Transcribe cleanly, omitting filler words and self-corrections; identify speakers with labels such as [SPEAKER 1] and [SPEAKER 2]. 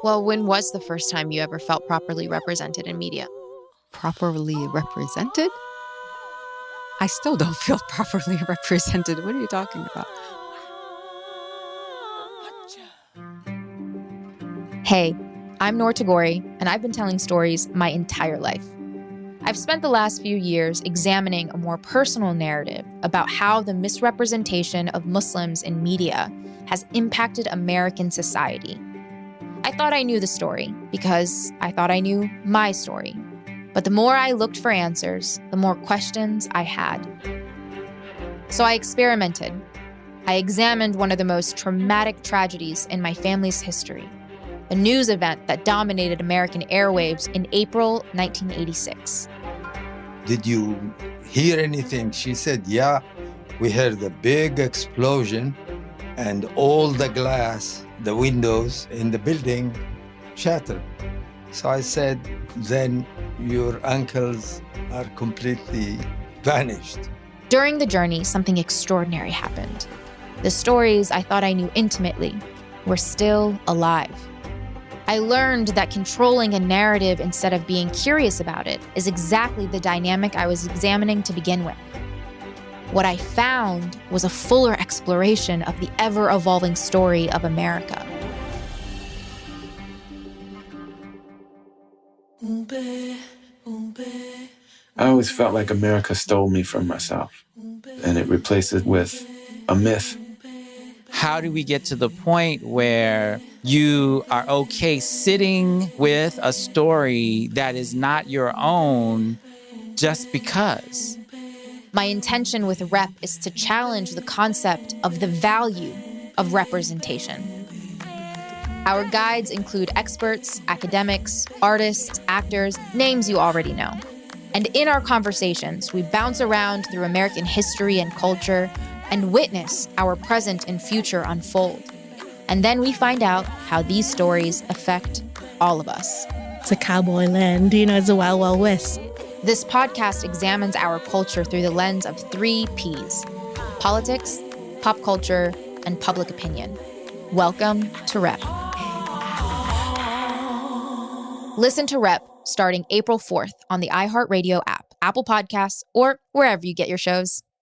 [SPEAKER 1] Well, when was the first time you ever felt properly represented in media?
[SPEAKER 2] Properly represented? I still don't feel properly represented. What are you talking about?
[SPEAKER 1] Hey, I'm Noor Tagouri, and I've been telling stories my entire life. I've spent the last few years examining a more personal narrative about how the misrepresentation of Muslims in media has impacted American society. I thought I knew the story because I thought I knew my story. But the more I looked for answers, the more questions I had. So I experimented. I examined one of the most traumatic tragedies in my family's history, a news event that dominated American airwaves in April 1986.
[SPEAKER 3] Did you hear anything? She said, yeah, we heard a big explosion and all the glass, the windows in the building shattered. So I said, then your uncles are completely vanished.
[SPEAKER 1] During the journey, something extraordinary happened. The stories I thought I knew intimately were still alive. I learned that controlling a narrative instead of being curious about it is exactly the dynamic I was examining to begin with. What I found was a fuller exploration of the ever-evolving story of America.
[SPEAKER 4] I always felt like America stole me from myself, and it replaced it with a myth.
[SPEAKER 5] How do we get to the point where you are okay sitting with a story that is not your own just because?
[SPEAKER 1] My intention with Rep is to challenge the concept of the value of representation. Our guides include experts, academics, artists, actors, names you already know. And in our conversations, we bounce around through American history and culture and witness our present and future unfold. And then we find out how these stories affect all of us.
[SPEAKER 6] It's a cowboy land, it's a wild, wild west.
[SPEAKER 1] This podcast examines our culture through the lens of 3 Ps: politics, pop culture, and public opinion. Welcome to Rep. Listen to Rep starting April 4th on the iHeartRadio app, Apple Podcasts, or wherever you get your shows.